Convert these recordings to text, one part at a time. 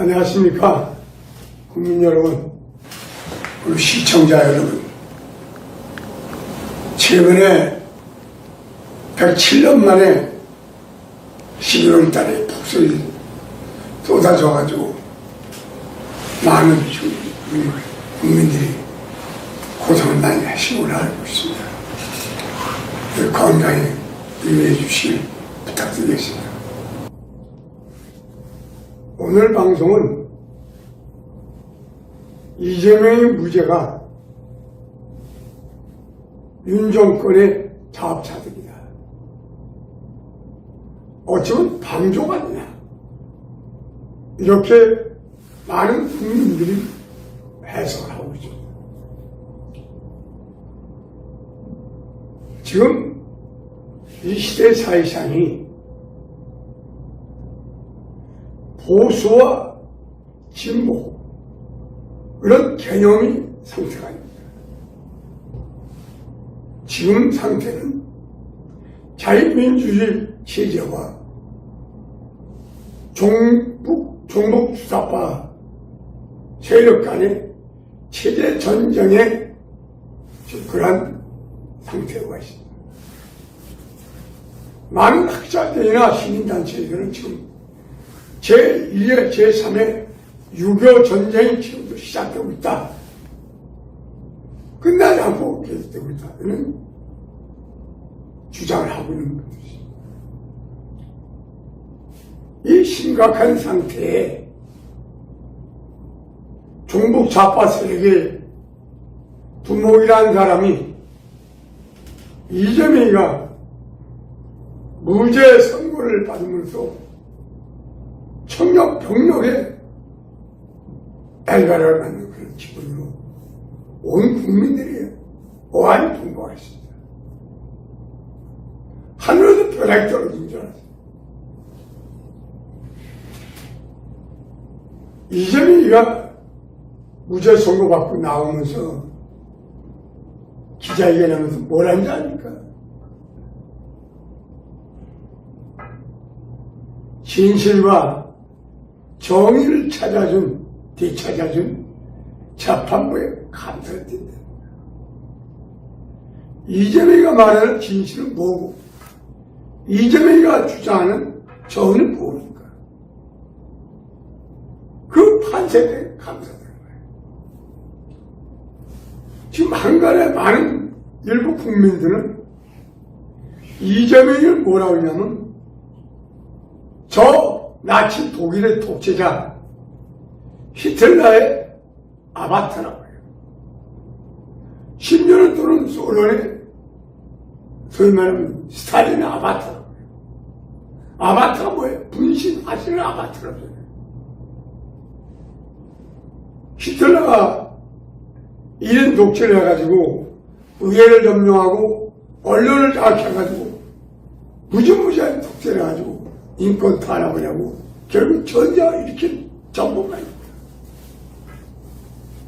안녕하십니까 국민 여러분, 그리고 시청자 여러분. 최근에 107년 만에 11월 달에 폭설이 쏟아져가지고 많은 우리 국민들이 고생을 많이 하시고 알고 있습니다. 건강에 유의해 주시길 부탁드리겠습니다. 오늘 방송은 이재명의 무죄가 윤 정권의 자업자득이다, 어쩌면 방조가 아니냐, 이렇게 많은 국민들이 해석을 하고 있죠. 지금 이 시대 사회상이 보수와 진보, 그런 개념이 상태가 아닙니다. 지금 상태는 자유민주주의 체제와 종북주사파 세력 간의 체제 전쟁의 그러한 상태가 있습니다. 많은 학자들이나 시민단체들은 지금 제2의 제3의 6.25 전쟁이 지금도 시작되고 있다, 끝나지 않고 계속되고 있다, 이런 주장을 하고 있는 것이죠. 이 심각한 상태에 종북 좌파 세력의 두목이라는 사람이 이재명이가 무죄 선고를 받으면서 청력 병력에 엘가를 받는 그런 기분으로 온 국민들이 오한이 통보가 있습니다. 하늘에서 벼락이 떨어진 줄 알았어요. 이재명이가 무죄 선고받고 나오면서 기자회견하면서 뭘 한지 아닙니까? 진실과 정의를 되찾아준 재판부에 감사를 드린다. 이재명이가 말하는 진실은 뭐고, 이재명이가 주장하는 정의는 뭡니까? 그 판세에 감사드리는 거예요. 지금 한간에 많은 일부 국민들은 이재명이를 뭐라고 하냐면 저 나치 독일의 독재자 히틀러의 아바타라고 해요. 10년을 도는 소련의 소위 말하면 스탈린의 아바타라고 해요. 아바타가 뭐예요? 분신하시는 아바타라고 해요. 히틀러가 1인 독재를 해가지고 의회를 점령하고 언론을 장악해가지고 무지무지한 독재를 해가지고 인권 탄압을 하고 결국 전쟁을 일으킨 정부만입니다.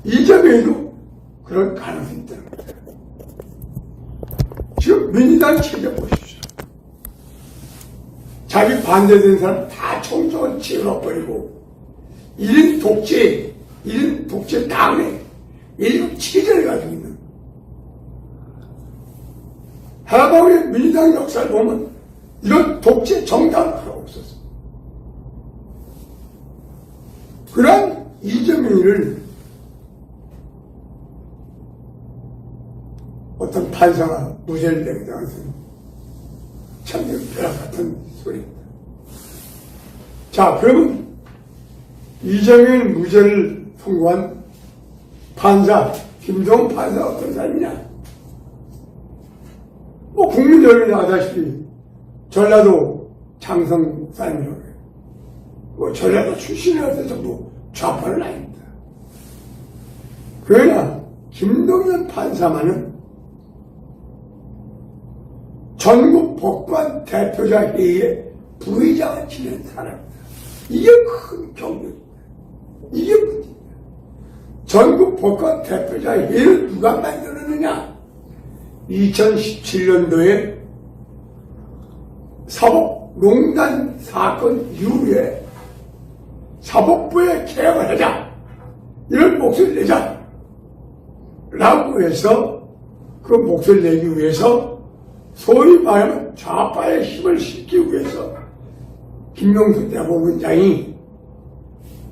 이재명도 그런 가능성이 있다는 겁니다. 지금 민주당 체제 보십시오. 자기 반대된 사람 다 총정을 집어버리고 1인 독재 당에 일급 체제를 가지고 있는, 하나방의 민주당 역사를 보면 이런 독재 정당은 하나 없었어. 그런 이재명이를 어떤 판사가 무죄를 내게 당해서는 참 벼락 같은 소리입니다. 자, 그러면 이재명이 무죄를 선고한 판사, 김종 판사 어떤 사람이냐? 뭐 국민 여러분이 아다시피 전라도 장성 사람이라고 해요. 뭐 전라도 출신이라서 전부 좌파는 아닙니다. 그러나 김동연 판사만은 전국 법관 대표자 회의의 부의장을 지낸 사람입니다. 이게 큰 경력입니다. 이게 문제입니다. 전국 법관 대표자 회의를 누가 만들었느냐? 2017년도에 사법농단 사건 이후에 사법부에 개혁을 하자, 이런 목소리를 내자 라고 해서 그 목소리를 내기 위해서 소위 말하면 좌파의 힘을 실기 위해서 김명수 대법원장이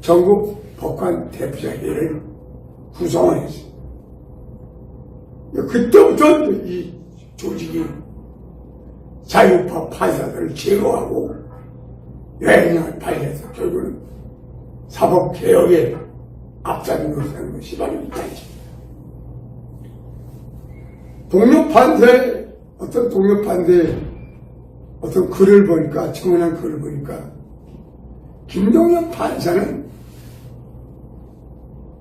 전국 법관 대표자회를 구성을 했어요. 그때부터 이 조직이 자유파 판사들을 제거하고 여행령을 발휘해서 결국은 사법개혁에 앞장을 놓는 것이 바로 이 단체입니다. 동료 판사의 어떤 글을 보니까, 청문한 글을 보니까, 김동연 판사는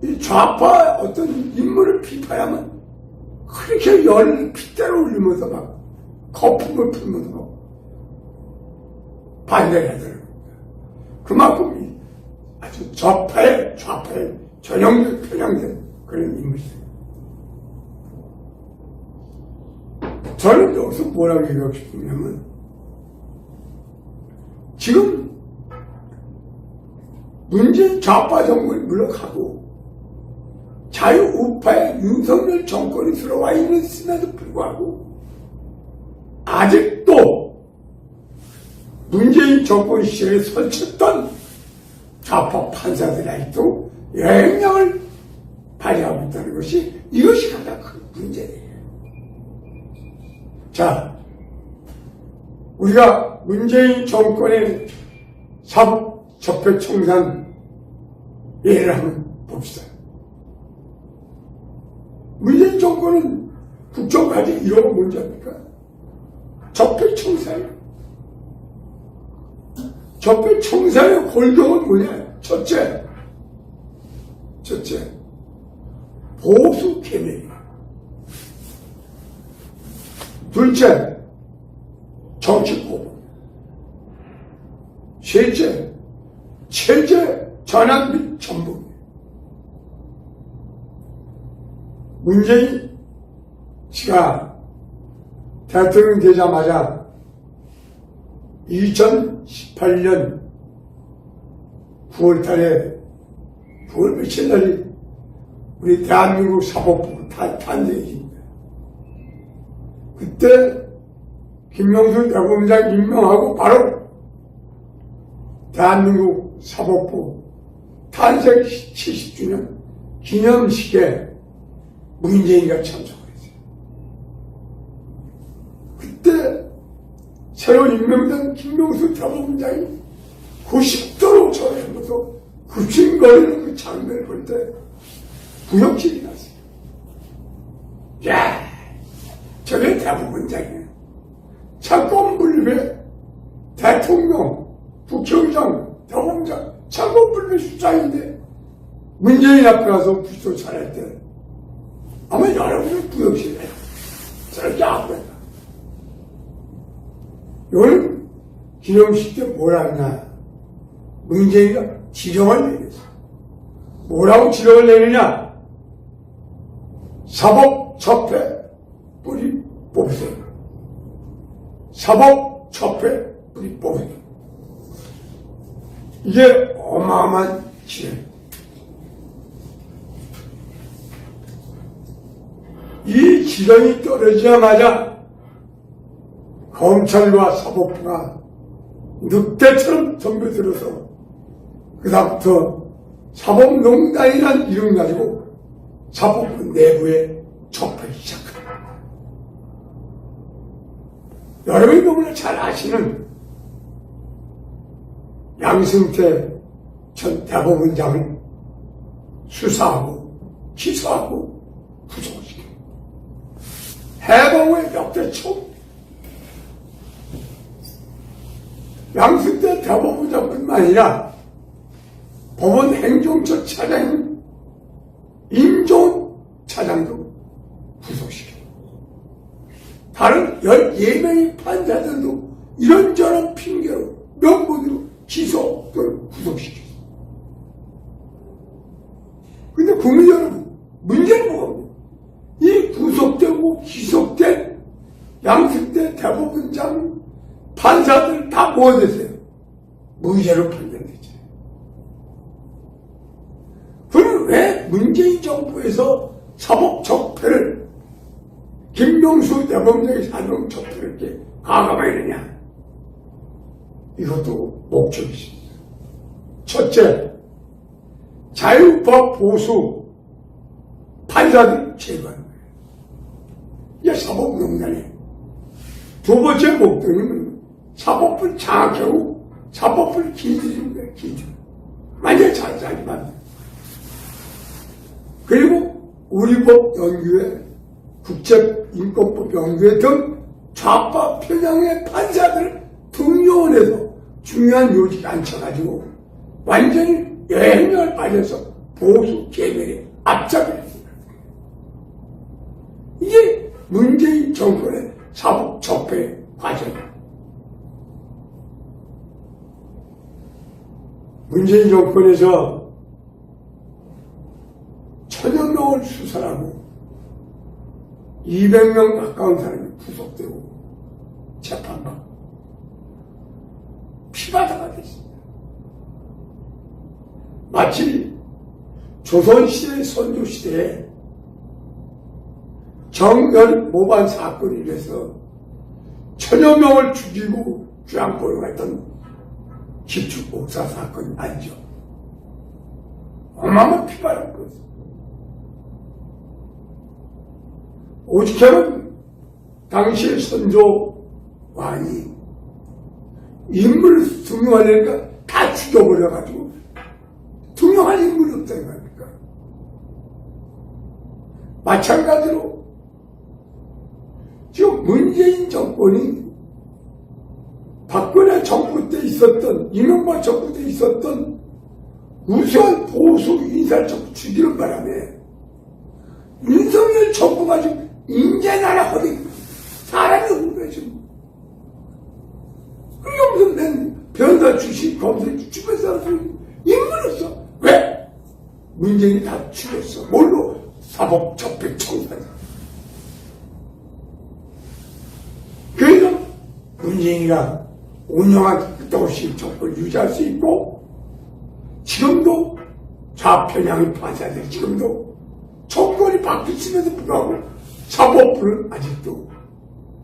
이 좌파 어떤 인물을 비판하면 그렇게 열을 핏대로 올리면서 막 거품을 풀면서 막 반대를 하더라고요. 그만큼 아주 좌파에 전형된 편향된 그런 인물이에요. 저는 여기서 뭐라고 얘기하고 싶으냐면, 지금 문재인 좌파 정권이 물러가고 자유우파의 윤석열 정권이 들어와 있음에도 불구하고 아직도 문재인 정권 시절에 설쳤던 좌파 판사들이 아직도 영향력을 발휘하고 있다는 것이, 이것이 가장 큰 문제예요. 자, 우리가 문재인 정권의 사법적폐청산 예를 한번 봅시다. 문재인 정권은 국정과제 1호가 뭔지 압니까? 적폐청산이에요. 적폐청산의 골격은 뭐냐? 첫째, 보수 개혁이에요. 둘째, 정치 고분. 셋째, 체제 전환 및 전복. 문재인 씨가 대통령 되자마자 2018년 9월 달에, 9월 며칠 날이 우리 대한민국 사법부 탄생입니다. 그때 김명수 대법원장 임명하고 바로 대한민국 사법부 탄생 70주년 기념식에 문재인이가 참석을 했어요. 그때 새로 임명된 김명수 대법원장이 90도로 저에서 급신거리는 그 장면을 볼 때 구역질이 났어요. 야, 저게 대법원장이에요. 창권분립의 대통령, 국회의장, 대법원장, 창권분립의 수장인데 문재인 앞에 가서 부서 잘할 때 아마 여러분은 구역질해요. 저렇게 하고 있다. 오늘 기념식 때 뭐라 하냐? 문재인이가 지령을 내렸어. 뭐라고 지령을 내리냐? 사법적폐 뿌리 뽑으세요. 사법적폐 뿌리 뽑으세요. 이게 어마어마한 지령. 이 지령이 떨어지자마자 검찰과 사법부가 늑대처럼 덤벼들어서 그다음부터 사법농단이라는 이름 가지고 사법부 내부에 접하기 시작합니다. 여러분이 너무나 잘 아시는 양승태 전 대법원장을 수사하고 기소하고 구속시킵니다. 해방후의 역대 처음 양승태 대법원장뿐만 아니라 법원 행정처 차장인 임종훈 차장도 구속시킵니다. 다른 14명의 판사들도 이런저런 핑계로 명분으로 기소 또는 구속시켰습니다. 근데 국민 여러분, 문제는 뭐냐? 이 구속되고 기소된 양승태 대법원장 판사들 다 뭐가 됐어요? 무죄로 판정됐죠. 문재인 정부에서 사법적폐를 김명수 대법원장의 사법적폐를 이렇게 가감하느냐, 이것도 목적이 있습니다. 첫째, 자유법 보수 판사들 제거하는 거예요. 이게 사법농단이에요. 두 번째 목적은 사법부를 장악하고 사법부를 길들이는 거예요. 길들이는. 완전히 잘하지 마. 그리고 우리 법 연구회, 국제인권법 연구회 등 좌파 편향의 판사들을 등용원에서 중요한 요직에 앉혀가지고 완전히 여행을 빠져서 보수 계멸에 앞잡이를 했습니다. 이게 문재인 정권의 사법적폐 과정입니다. 문재인 정권에서 1000여 명을 수사하고 200명 가까운 사람이 구속되고 재판받고 피바다가 됐습니다. 마치 조선시대 선조시대에 정연 모반 사건이 일어서 1000여 명을 죽이고 귀양포로 했던 기축목사 사건이 아니죠. 어마어마한 피바다가 됐습니다. 오직해는 당시의 선조 왕이 인물을 등용하려니까 다 죽여버려가지고 등용할 인물이 없다는 겁니까? 마찬가지로 지금 문재인 정권이 박근혜 정부 때 있었던, 이명박 정부 때 있었던 우수한 보수 인사를 자꾸 죽이는 바람에 윤석열 정부가 지금 인재나라 허리 사람이 없는 거야 지금. 그게 무슨 맨 변호사 출신 검사 죽였어. 인물 없어. 왜? 문재인이 다 죽였어. 뭘로? 사법적폐 청사자. 그래서 문재인이가 운영한 끝없이 정권을 유지할 수 있고, 지금도 좌편향의 판사들, 지금도 정권이 바뀌면서 불구하고 사법부를 아직도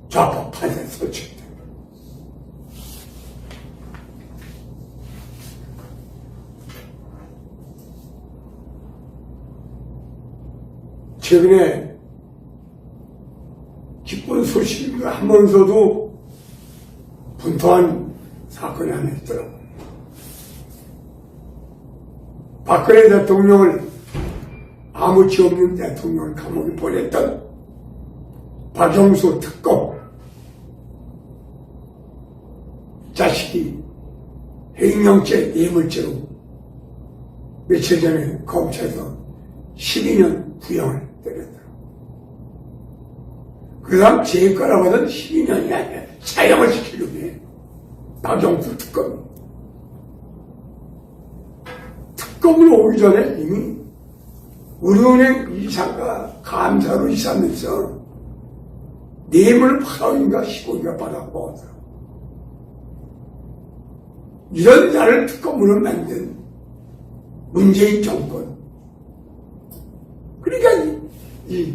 좌파 판사에 설치했다. 최근에 기쁜 소식을 하면서도 분통한 사건이 하나 있더라고요. 박근혜 대통령을 아무 죄 없는 대통령을 감옥에 보냈던 박영수 특검 자식이 횡령죄 뇌물죄로 며칠 전에 검찰에서 12년 구형을 때렸다. 그 다음 재거라고 하던 12년이 아니라 사형을 시키려고 해. 박영수 특검이. 특검을 오기 전에 이미 우리은행 이사가 감사로 있으면서 뇌물 8억인가 10억인가 받아먹었다. 이런 자를 특검으로 만든 문재인 정권. 그러니까 이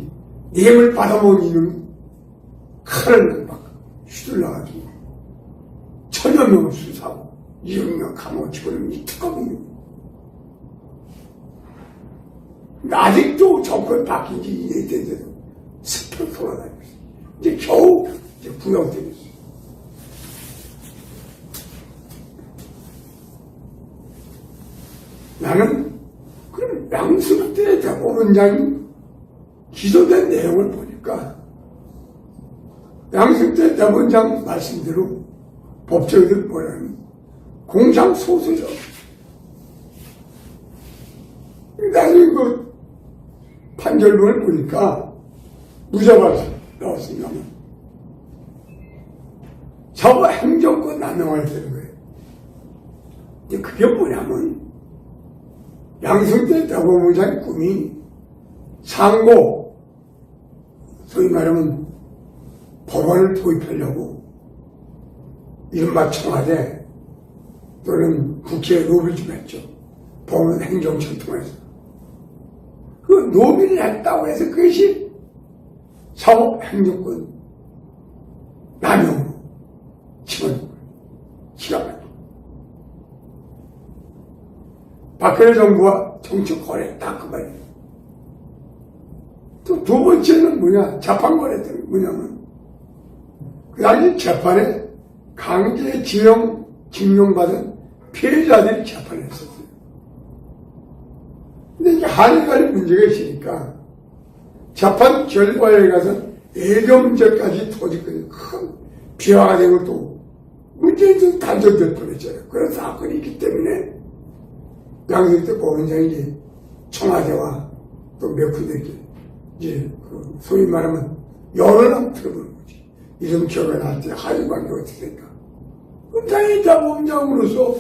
뇌물 받아먹은 이는 칼을 막 휘둘러가지고 1000여 명을 수사하고 200명 감옥에 집어넣는 이 특검이에요. 아직도 정권 바뀐 지 2년이 됐는데도 스펠 돌아다니고 있어요. 이제 겨우 이제 구형되고 있어요. 나는 그럼 양승태 대법원장이 기소된 내용을 보니까 양승태 대법원장 말씀대로 법조인들 뭐냐면 공상소수죠. 나중에 그 판결문을 보니까 무죄가 나왔습니다. 저거 행정권 남용을 되는 거예요. 근데 그게 뭐냐면 양승태 대법원장의 꿈이 상고, 소위 말하면 법원을 도입하려고 이른바 청와대 또는 국회에 로비를 좀 했죠. 법원 행정청 통해서. 노비를 했다고 해서 그것이 사법행정권 남용으로 치면 기가 막혀. 박근혜 정부와 정치 거래했다 그 말이에요. 또 두 번째는 뭐냐, 재판 거래했던 뭐냐면 그 당시 재판에 강제징용 징용받은 피해자들이 재판을 했었어요. 근데 이게 한일 간에 문제가 있으니까 재판 결과에 가서 애교 문제까지 터지거든요. 큰 비화가 되고 또 문재인도 단절될 뻔했잖아요. 그런 사건이 있기 때문에 양승태 법원장이 이제 청와대와 또 몇 군데 이제 그 소위 말하면 열을 한번 들어보는 거지. 이런 기업에 나한테 한일 관계가 어떻게 될까? 그럼 당연히 자본장으로서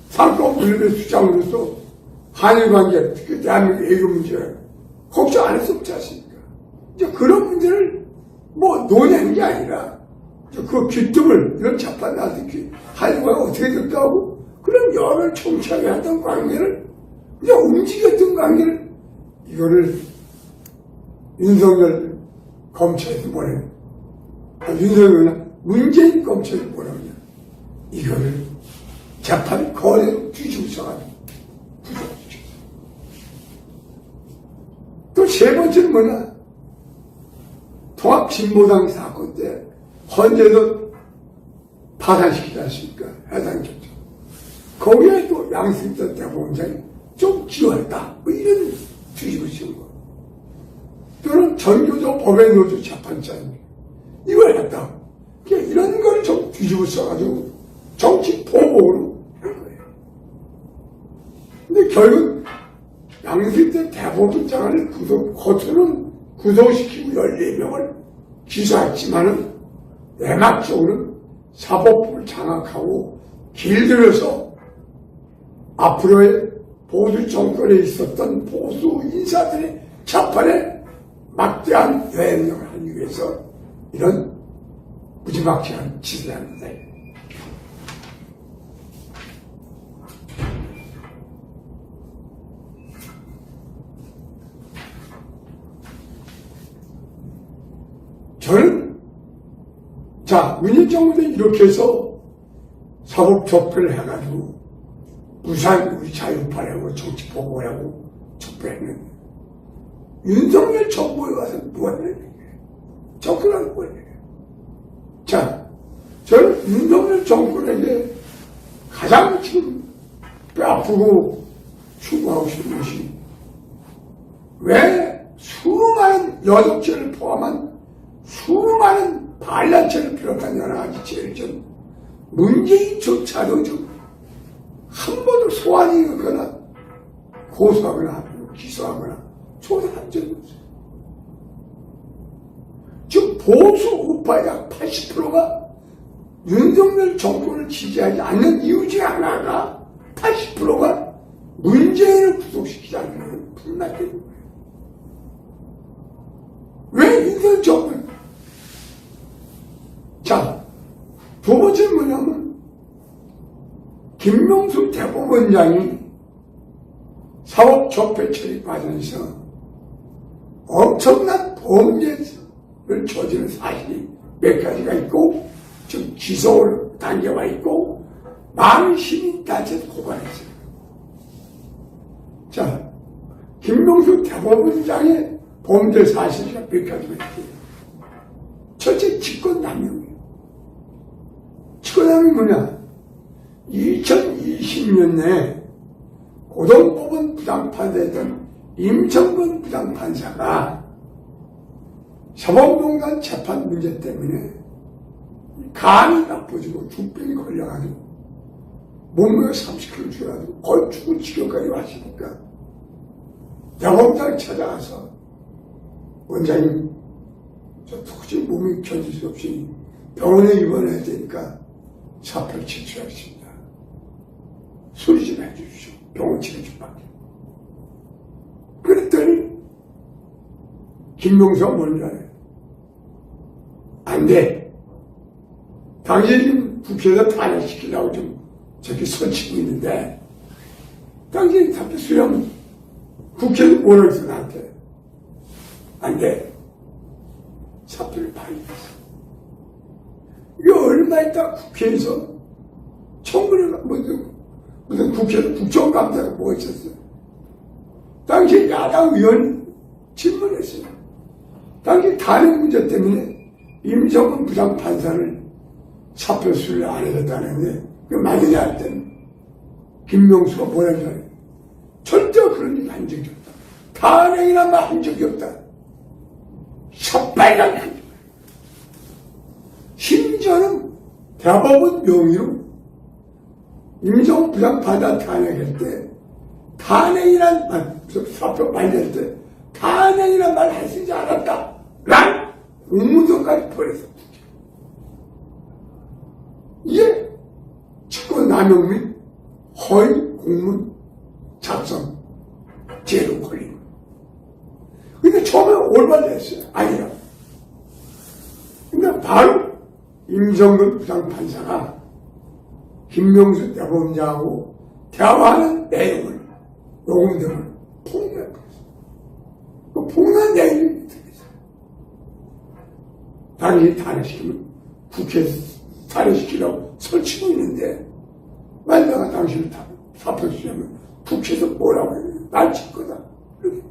상권 분립의 수장으로서 한일 관계, 특히 대한민국 애교 문제 걱정 안 할 수 없지 않습니까? 이제 그런 문제를 뭐 논의하는 게 아니라 그 귀뜸을 이런 재판 나한테 한일 관계가 어떻게 될까 하고 그런 열을 총체하게 했던 관계를 이제 움직였던 관계를 이거를 윤석열 검찰에서 보내는 윤석열이나 문재인 검찰에서 보내는 이거를 재판 거래로 뒤집어서가지고 부정시켰어. 또 세 번째는 뭐냐? 통합진보당 사건 때 헌재도 파산시키지 않습니까? 해상협정. 거기에 또 양승태 대법원장이 좀 기여했다. 뭐 이런 뒤집어씌운 거. 또는 전교조 법외노조 재판장이 이걸 했다. 그러니까 이런 걸 좀 뒤집어 써가지고 정치 보복으로 한 거예요. 근데 결국 양승태 대법원장을 겉으로는 구속시키고 14명을 기소했지만은 내막적으로는 사법부를 장악하고 길들여서 앞으로의 보수 정권에 있었던 보수 인사들의 재판에 막대한 여행력을 하기 위해서 이런 무지막지한 짓을 합니다. 저는 문재인 정부는 이렇게 해서 사법적폐를 해가지고 무산 우리 자유파라고 정치보고라고 적폐했는데 윤석열 정부에 가서 뭐하는 거예요? 접근하는 거예요. 저는 윤석열 정권에게 가장 지금 뼈아프고 추구하고 싶은 것이 왜 수많은 여독죄를 포함한 수많은 반란죄를 비롯한 여러 가지 죄를 좀 문재인조차도 좀 한 번도 소환이 되거나 고소하거나 기소하거나 조사한 적이 없어요. 지금 보수 우파의 약 80%가 윤석열 정권을 지지하지 않는 이유 중에 하나가 80%가 문재인을 구속시키지 않는 분란된 거예요. 왜 윤석열 정권? 두 번째는 뭐냐면 김명수 대법원장이 사법적폐 처리 과정에서 엄청난 범죄를 저지른 사실이 몇 가지가 있고 지금 기소 단계가 있고 많은 시민단체에서 고발했어요. 김명수 대법원장의 범죄 사실이 몇 가지가 있어요. 첫째, 직권남용이에요. 직권남용이 뭐냐? 2020년에 고등법원 부장판사였던 임성근 부장판사가 사법농단 재판 문제 때문에 간이 나빠지고 중병이 걸려가지고 몸무게가 30kg 줄어가지고 거의 죽을 지경까지 왔으니까 대법원장을 찾아가서 원장님 저 도저히 몸이 견딜 수 없이 병원에 입원해야 되니까 사표를 제출하겠습니다. 수리 좀 해주십시오. 병원 치료 좀 받게. 그랬더니 김명수가 뭔지 알아요? 안 돼. 당신이 지금 국회에서 탄핵시키려고 좀 저렇게 설치고 있는데 당신이 사표 수령 국회는 뭐라 했어, 나한테? 안 돼. 사표를 발의했어. 이게 얼마 있다 국회에서 청문회가 무슨 국회에서 국정감사가 뭐가 있었어요. 당시 야당 의원 질문했어요. 당시 탄핵 문제 때문에 임성근 부장판사를 사표 수리를 안 해줬다는데 그게 맞느냐 할 때는 김명수가 뭐라 했냐. 절대 그런 일 한 적이 없다. 탄핵이란 말 한 적이 없다. 샷발간 한 적이 없다. 심지어는 대법원 명의로 임성근 부장판사 탄핵할 때 탄핵이란 말, 사표 발의할 때 탄핵이란 말 할 수 있지 않았다. 란 공문서까지 보냈어. 이게 직권남용 및 허위 공문 작성 죄로 걸린 거예요. 근데 처음에 올바됐어요. 아니라. 근데 바로 임성근 부장판사가 김명수 대법원장하고 대화하는 내용을 녹음들을 폭로했어요. 그 폭로한 내용이 있습니다. 당연히 탄핵시키면 국회에서 탄핵시키려고 설치고 있는데 만약에 당신을 사표시키면 국회에서 뭐라고 해요? 날 칠 거다. 이렇게.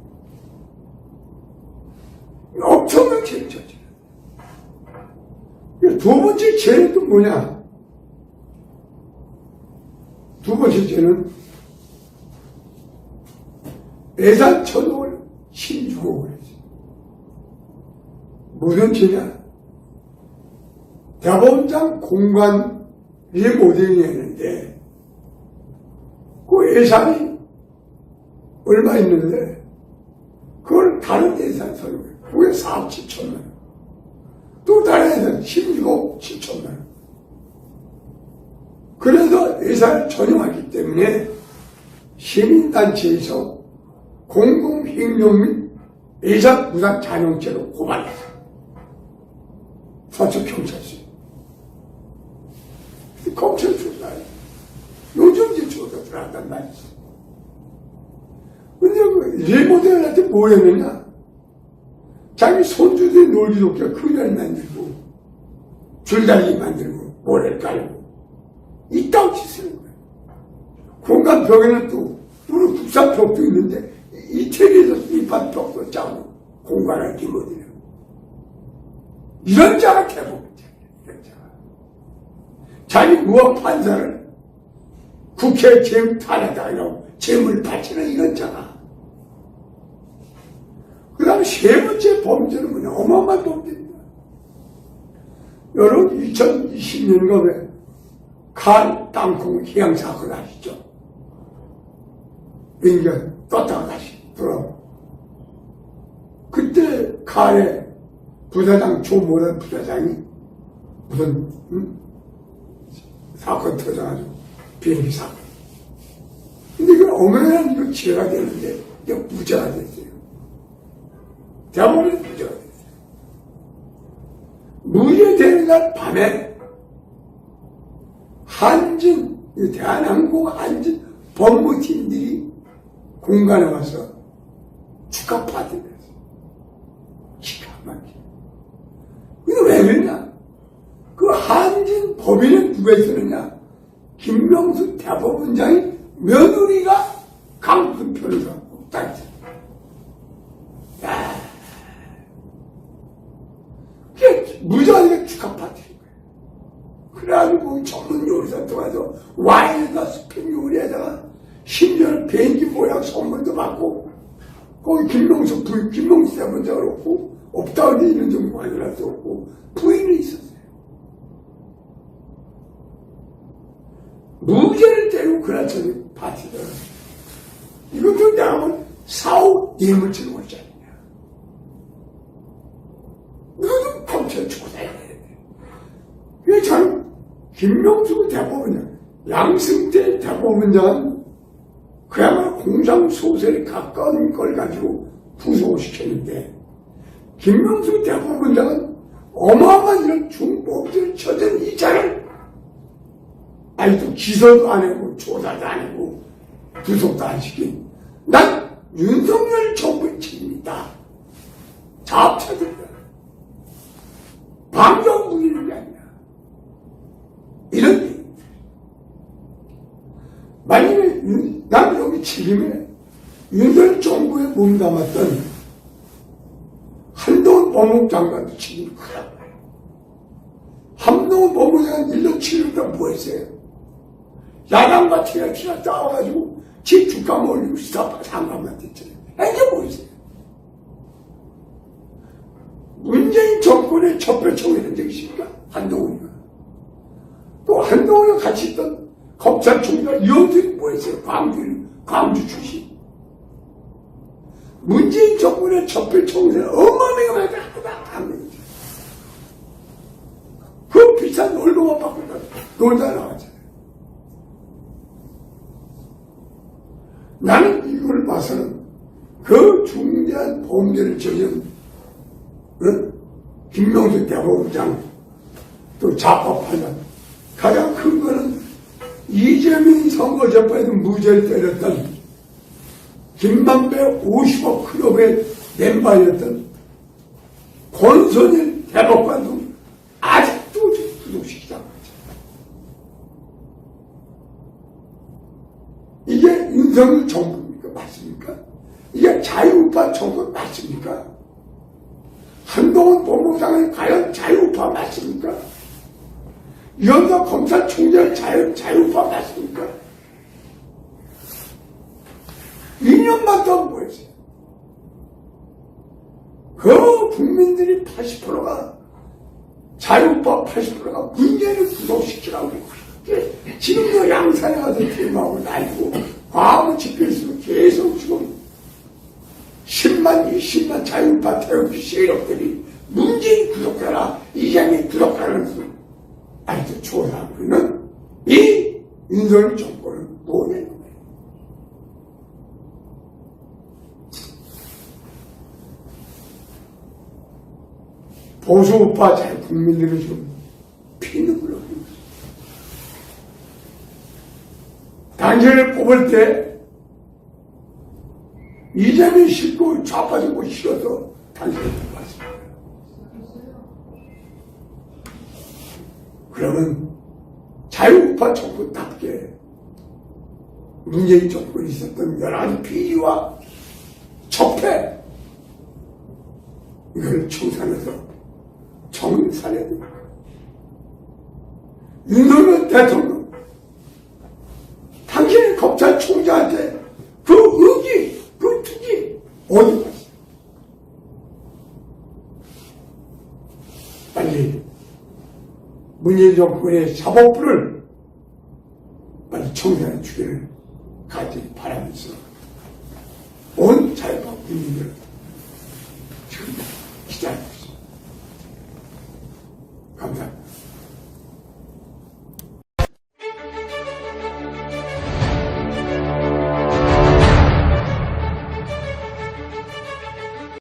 엄청난 죄를 졌죠. 두 번째 죄는 또 뭐냐? 두 번째 죄는 예산 천억을 16억을 했어요. 무슨 죄냐? 대법원장 공관 리모델링 했는데 그 예산이 얼마 있는데 그걸 다른 예산 써요. 그게 4억 7천만 원. 또 다른 예산 16억 7천만 원. 그래서 예산을 전용하기 때문에 시민단체에서 공공행정 및 예산 무산 잔용죄로 고발했어요. 서초경찰서. 검찰 조사해. 요즘 이제 조사 들어간단 말이지. 근데 그 리모델한테 뭐 했느냐? 자기 손주들이 놀기 좋게 그늘 만들고, 줄다리기 만들고, 모래를 깔고, 이따위 짓을 거예요. 공간 벽에는 또, 우리 국사벽도 있는데, 이태리에서 이판 벽도 짜고, 공간을 리모델해. 이런 자가 대법원장이야, 이런 자가. 자기 무업 판사를 국회 재임 탄핵당이라고 재물 바치는 이런 자가. 그 다음에 세 번째 범죄는 뭐냐? 어마어마한 범죄입니다. 여러분, 2020년경에 칸 땅콩 희양 사건 아시죠? 비행기가 떴다가 다시 돌아오고. 그때 칸의 부사장, 조모란 부사장이 무슨, 사건 터져가지고, 비행기 사건. 근데 이건 엄연한 이거 죄가 되는데, 이게 무죄가 됐어요. 대법원이 무죄가 됐어요. 무죄되는 날 밤에, 한진, 대한항공 한진 법무팀들이 공간에 와서 축하 파티를 했어요. 기가 막히게. 근데 왜 그랬냐? 그 한진 법인은 누가 있었느냐? 김명수 대법원장이 며느리가 강수 변호사 딱 있어요. 야, 그게 무지하게 축하 파티인 거예요. 그래가지고 전문 요리사한테 와서 와인과 스팸 요리에다가 심지어는 비행기 모양 선물도 받고 거기 김명수 대법원장을 없고 없다 근데 이런 정도 관여할 수 없고 부인이 있었어요. 무죄를 때리고 그날저녁 파티를 이것도 내가 보면 4억 뇌물죄로 올지 않느냐. 이것도 검찰 조사해야 돼. 그래서 저는 김명수 대법원장, 양승태 대법원장은 그야말로 공상소설에 가까운 걸 가지고 구속을 시켰는데 김명수 대법원장은 어마어마한 이런 중범죄를 저지른 이 자를 아직도 기소도 안 하고 조사도 안 하고 구속도 안 시킨 난 윤석열 정부의 책임이다. 자업자들이다. 방정부기는 게 아니야. 이런 얘기입니다. 만약에 난 여기 책임에 윤석열 정부에 몸담았던 한동훈 법무장관도 책임이 크단 말이야. 한동훈 법무장관 1년 7년 뭐 했어요? 야당과 TNT가 싸워가지고 집 주가 올리고 상관만 됐잖아요. 이게 뭐 있어요? 문재인 정권의 첩배총회 한 적이 있습니까? 한동훈이가. 또 한동훈이가 같이 있던 검찰총장 이영들이 뭐 했어요? 광주 출신. 문재인 정권의 첩배총회는 어마어마하게 하다. 그 비싼 월급만 받고 놀다 나왔잖아요. 나는 이걸 봐서는 그 중대한 범죄를 저지른 김명수 대법원장 또 좌파파장 가장 큰 거는 이재명 선거전반에도 무죄를 때렸던 김만배 50억 클럽의 멤버였던 권선일 대법관도 아직도 구속시키자고 하죠. 이게 윤석열 정부입니까? 맞습니까? 이게 자유우파 정부 맞습니까? 한동훈 법무장관이 과연 자유우파 맞습니까? 이현석 검찰총장 자유우파 맞습니까? 2년만 더 뭐였어요? 그 국민들이 80%가 자유우파 80%가 문재인을 구속시키라고 지금도 양산에 가서 퇴임하고 날고 과거 집회에서 계속 지금 10만, 20만 자유우파 태극기 세력들이 문재인 구속해라, 이재명 구속하라면서 아직도 조사하고 있는 이 윤석열 정권을 뭐냐는 거예요. 보수우파 잘 국민들을 좀 피눈물을 흘리고 있어요. 당신을 뽑을 때 이재명 싫고 좌파적고 싫어서 당신을 뽑았습니다. 그러면 자유우파 정권답게 문재인 정권이 있었던 여러 가지 비리와 적폐 이걸 청산해서 정산해야 됩니다. 윤석열 대통령 당신이 검찰총장한테 그 의기, 그 투기 어디 갔어? 빨리 문재인 정권의 사법부를 빨리 청산해 주기를 간절히 바라면서 온 자유파 국민들 지금 기다리고 있습니다. 감사합니다.